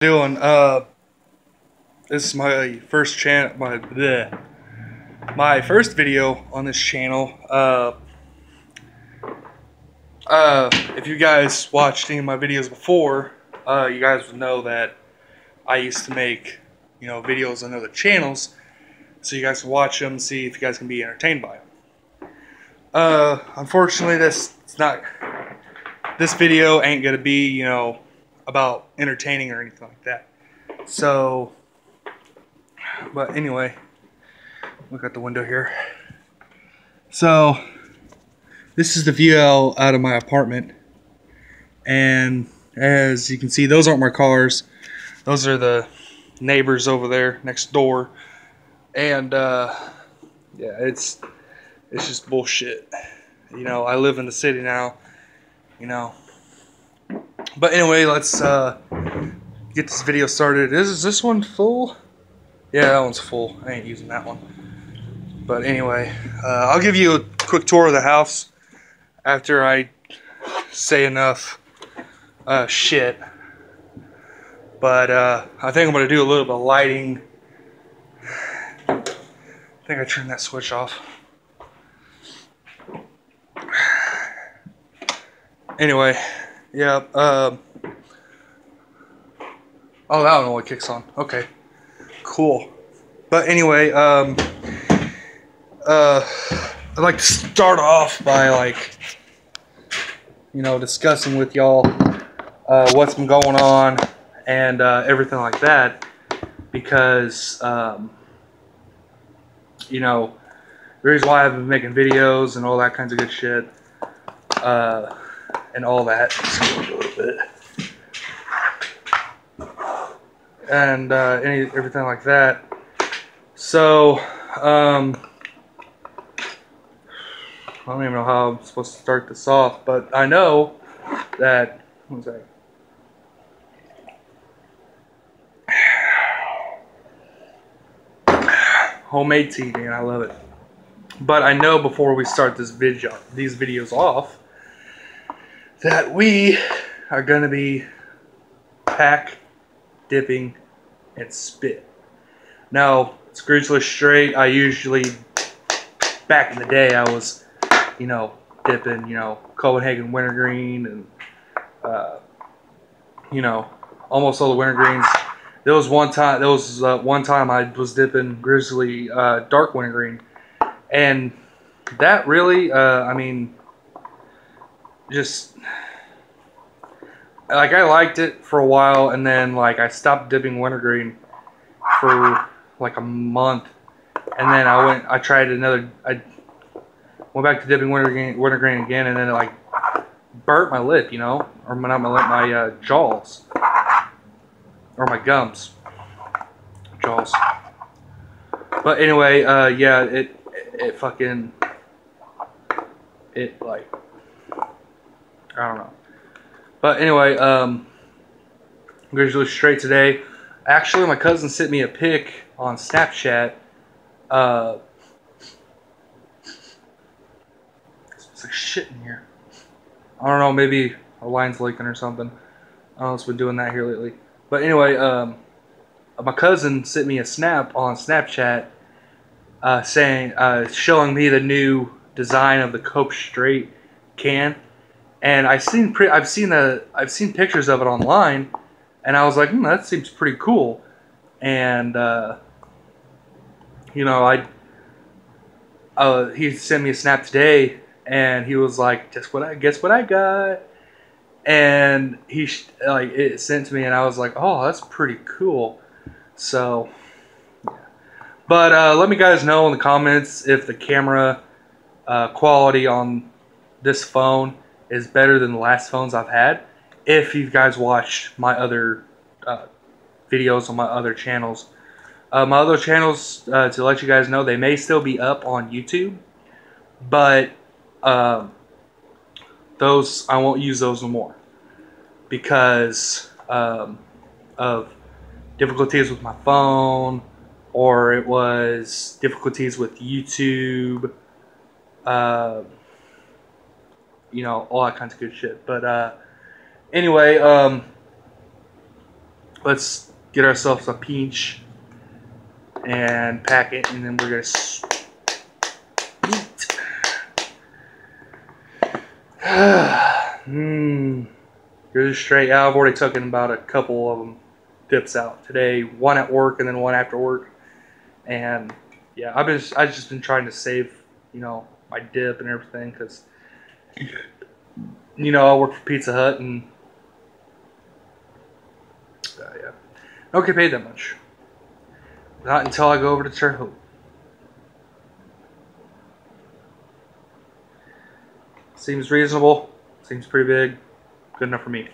Doing this is my first my first video on this channel. If you guys watched any of my videos before, you guys would know that I used to make videos on other channels, so you guys can watch them, see if you guys can be entertained by them. Unfortunately, this video ain't gonna be about entertaining or anything like that. So, but anyway, look out the window here. So, this is the view out of my apartment, and as you can see, those aren't my cars. Those are the neighbors over there next door, and yeah, it's just bullshit. I live in the city now. But anyway, let's get this video started. Is this one full? Yeah, that one's full. I ain't using that one. But anyway, I'll give you a quick tour of the house after I say enough shit. But I think I'm going to do a little bit of lighting. I think I turned that switch off. Anyway, yeah. Oh, that one only kicks on. Okay, cool. But anyway, I'd like to start off by discussing with y'all what's been going on and everything like that, because the reason why I've been making videos and all that kinds of good shit, and all that. Just a little bit. And everything like that. So, I don't even know how I'm supposed to start this off, but I know that, what was that? Homemade TV, and I love it. But I know before we start these videos off, that we are going to be pack, dipping, and spit. Now, Scroogeless Straight, I usually, back in the day, I was, dipping, Copenhagen Wintergreen, and, almost all the wintergreens. There was one time I was dipping Grizzly Dark Wintergreen, and that really, just, I liked it for a while, and then, I stopped dipping wintergreen for, a month, and then I went back to dipping wintergreen again, and then it, burnt my lip, or not my lip, my, jaws, or my gums, jaws. But anyway, yeah, it I don't know. But anyway, Grizzly Straight today. Actually, my cousin sent me a pic on Snapchat. It's like shit in here. I don't know, maybe a line's leaking or something. I don't know what's been doing that here lately. But anyway, my cousin sent me a snap on Snapchat showing me the new design of the Cope Straight can. And I've seen pictures of it online, and I was like, that seems pretty cool. And he sent me a snap today, and he was like, guess what I got? And it sent to me, and I was like, oh, that's pretty cool. So, yeah. But let me guys know in the comments if the camera quality on this phone is better than the last phones I've had. If you guys watched my other videos on my other channels. My other channels, to let you guys know, they may still be up on YouTube, but those, I won't use those no more because of difficulties with my phone, or it was difficulties with YouTube, all that kinds of good shit. But anyway, let's get ourselves a peach and pack it, and then we're gonna eat. Here's straight out. I've already taken about a couple of them dips out today. One at work and then one after work. And yeah, I've just been trying to save, you know, my dip and everything, because you know, I work for Pizza Hut, and yeah, I don't get paid that much. Not until I go over to Terre Haute. Seems reasonable. Seems pretty big. Good enough for me.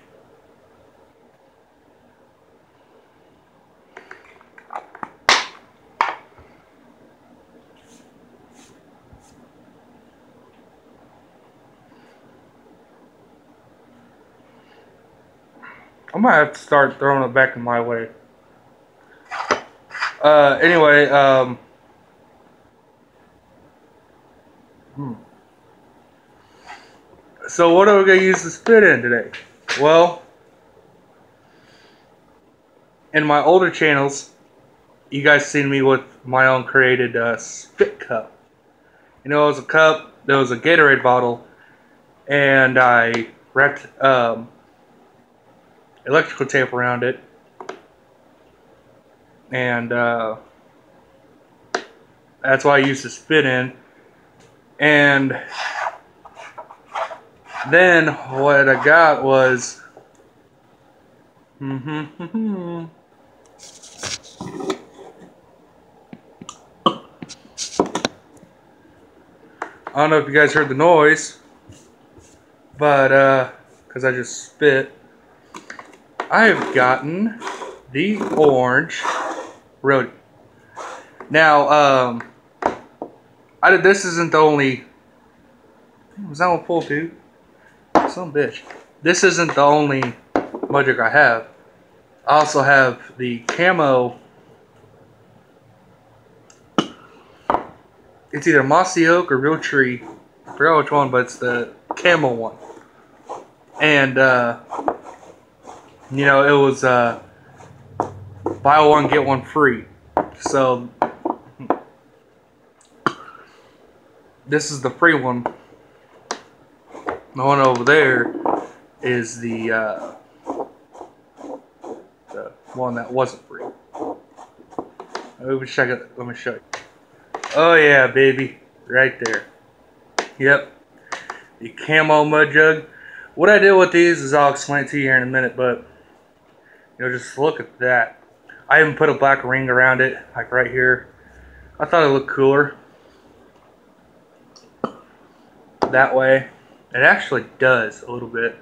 I might have to start throwing it back in my way. Anyway, so what are we going to use the spit in today? Well, in my older channels, you guys seen me with my own created spit cup. You know, it was a cup, there was a Gatorade bottle, and I wrapped electrical tape around it, and that's why I used to spit in. And then what I got was I don't know if you guys heard the noise, but because I just spit, I have gotten the orange roadie. Now, this isn't the only. Was that one full too? Some bitch. This isn't the only mud jug I have. I also have the camo. It's either Mossy Oak or Real Tree. I forgot which one, but it's the camo one. And you know, it was buy one get one free. So this is the free one. The one over there is the one that wasn't free. Let me check it. Let me show you. Oh yeah, baby, right there. Yep, the camo mud jug. What I did with these is I'll explain it to you here in a minute, but you know, just look at that. I even put a black ring around it, like right here. I thought it looked cooler that way. It actually does a little bit,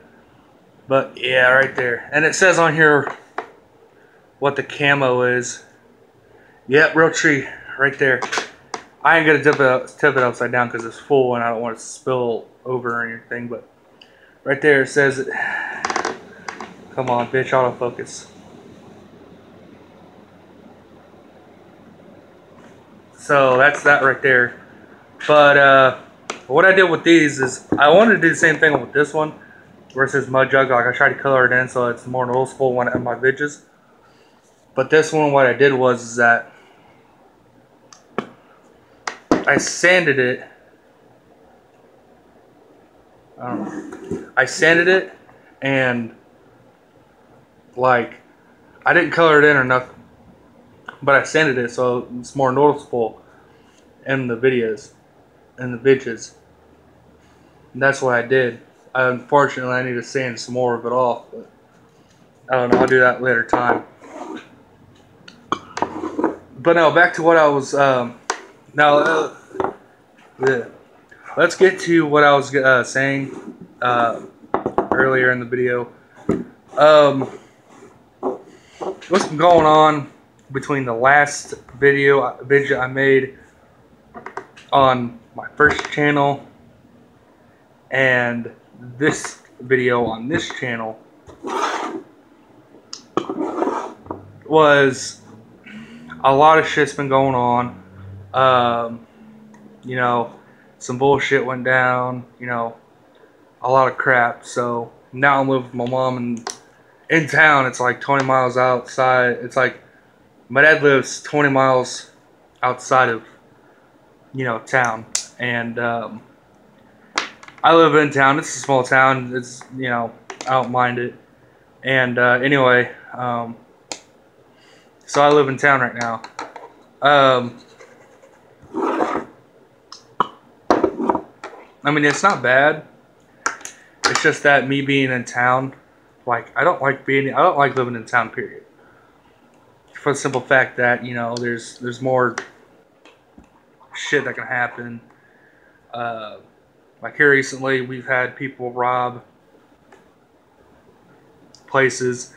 but yeah, right there. And it says on here what the camo is. Yep, Real Tree, right there. I ain't gonna tip it upside down because it's full and I don't want it to spill over or anything. But right there it says it. Come on, bitch, autofocus. So that's that right there. But what I did with these is I wanted to do the same thing with this one, where it says mud jug. Like I tried to color it in so it's more noticeable when in my videos. But this one, what I did was is that I sanded it. I sanded it, and like I didn't color it in or nothing, but I sanded it so it's more noticeable in the videos. And the bitches. And that's what I did. Unfortunately, I need to sand some more of it off, but I don't know. I'll do that later time. But now back to what I was. Let's get to what I was saying earlier in the video. What's been going on between the last video I made on my first channel and this video on this channel was a lot of shit's been going on. You know, some bullshit went down, you know, a lot of crap. So now I'm living with my mom, and in town, it's like 20 miles outside. It's like my dad lives 20 miles outside of, town, and I live in town. It's a small town. It's, I don't mind it. And anyway, so I live in town right now. Um, I mean, it's not bad. It's just that me being in town, like I don't like living in town. Period. For the simple fact that there's more shit that can happen. Like here recently, we've had people rob places,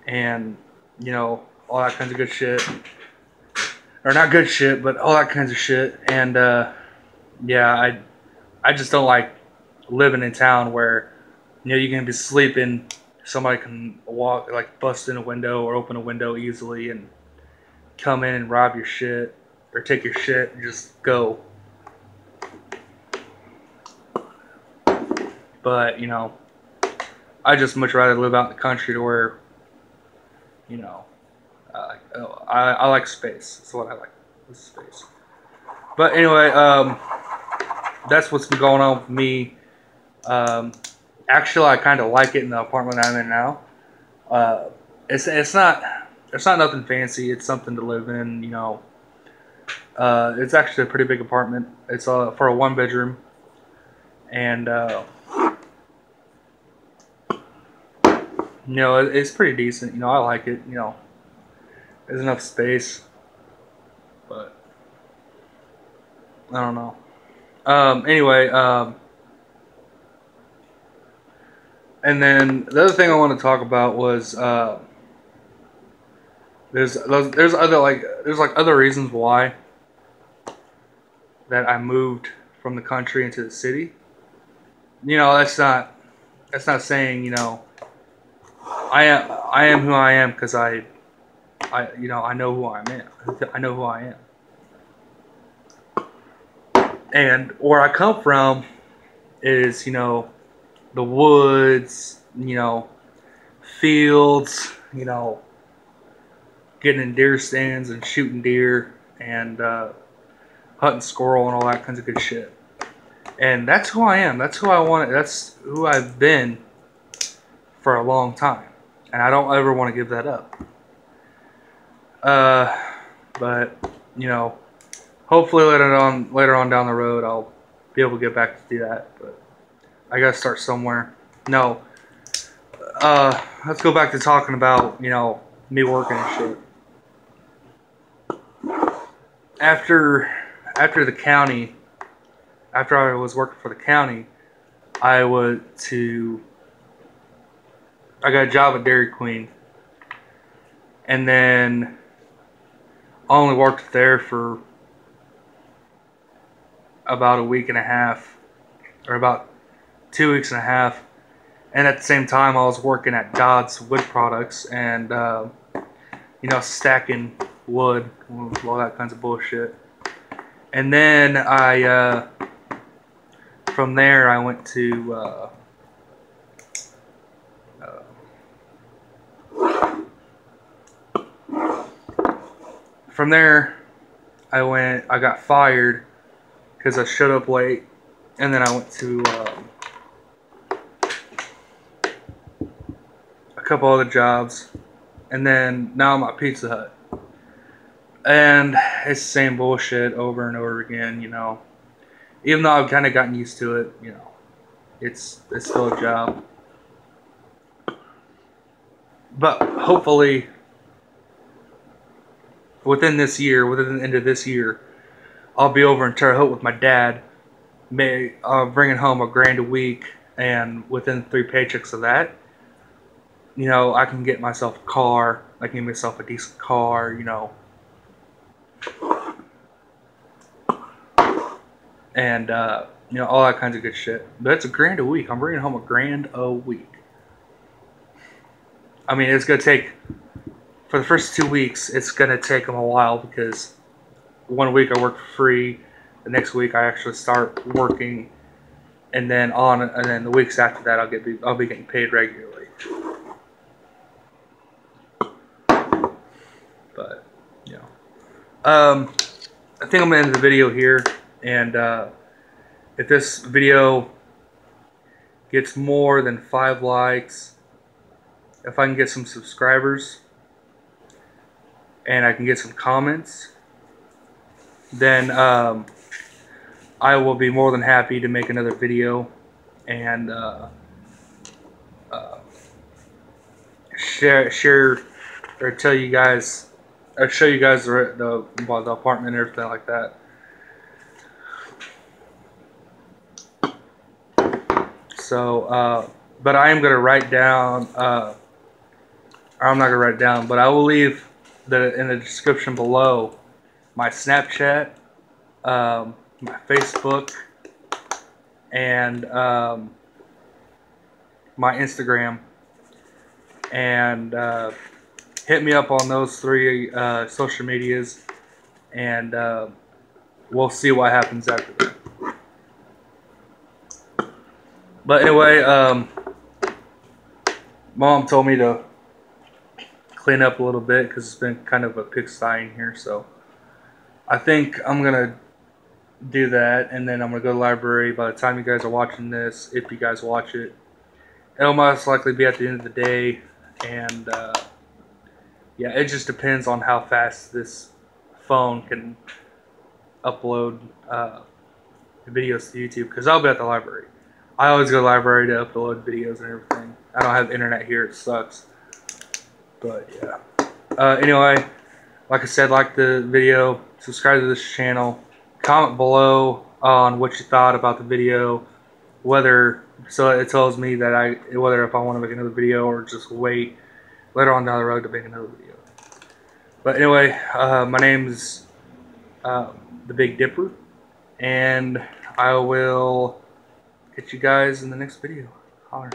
and all that kinds of good shit, or not good shit, but all that kinds of shit. And yeah, I just don't like living in town where you can be sleeping, somebody can walk, like bust in a window or open a window easily and come in and rob your shit or take your shit and just go. But I just much rather live out in the country to where I like space. That's what I like, is space. But anyway, that's what's been going on with me. Actually, I kind of like it in the apartment I'm in now. It's not nothing fancy. It's something to live in. It's actually a pretty big apartment. It's for a 1-bedroom, and it's pretty decent. I like it. There's enough space, but I don't know. Anyway, and then the other thing I want to talk about was there's other reasons why that I moved from the country into the city. That's not saying I am who I am because I know who I am. I know who I am. And where I come from is, the woods, fields, getting in deer stands and shooting deer and hunting squirrel and all that kinds of good shit. And that's who I am. That's who I want. That's who I've been for a long time. And I don't ever want to give that up. But hopefully later on down the road, I'll be able to get back to do that. But I gotta start somewhere. No. Let's go back to talking about me working and shit. After the county, after I was working for the county, I got a job at Dairy Queen, and then I only worked there for about a week and a half, or about 2 weeks and a half. And at the same time, I was working at Dodds Wood Products and stacking wood, all that kinds of bullshit. And then from there I went to from there I got fired because I showed up late, and then I went to a couple other jobs, and then now I'm at Pizza Hut. And it's the same bullshit over and over again, Even though I've kind of gotten used to it, it's still a job. But hopefully, within the end of this year, I'll be over in Terre Haute with my dad, bringing home $1,000 a week, and within 3 paychecks of that, I can get myself a car. I can get myself a decent car, and all that kinds of good shit. But it's $1,000 a week. I'm bringing home $1,000 a week. I mean, it's gonna take, for the first 2 weeks, it's gonna take them a while because 1 week I work for free, the next week I actually start working, and then the weeks after that I'll be getting paid regularly. But I think I'm gonna end the video here, and if this video gets more than 5 likes, if I can get some subscribers and I can get some comments, then I will be more than happy to make another video and share or tell you guys or show you guys the apartment and everything like that. So but I am gonna write down I'm not gonna write it down, but I will leave in the description below my Snapchat, my Facebook, and my Instagram, and hit me up on those 3 social medias, and we'll see what happens after that. But anyway, Mom told me to clean up a little bit because it's been kind of a pigsty in here, so I think I'm gonna do that, and then I'm gonna go to the library. By the time you guys are watching this, if you guys watch it, it'll most likely be at the end of the day, and yeah, it just depends on how fast this phone can upload videos to YouTube, because I'll be at the library. I always go to the library to upload videos and everything. I don't have internet here, it sucks. But yeah. Anyway, like I said, like the video, subscribe to this channel, comment below on what you thought about the video, so it tells me that whether if I want to make another video or just wait later on down the road to make another video. But anyway, my name's the Big Dipper, and I will catch you guys in the next video. Holler.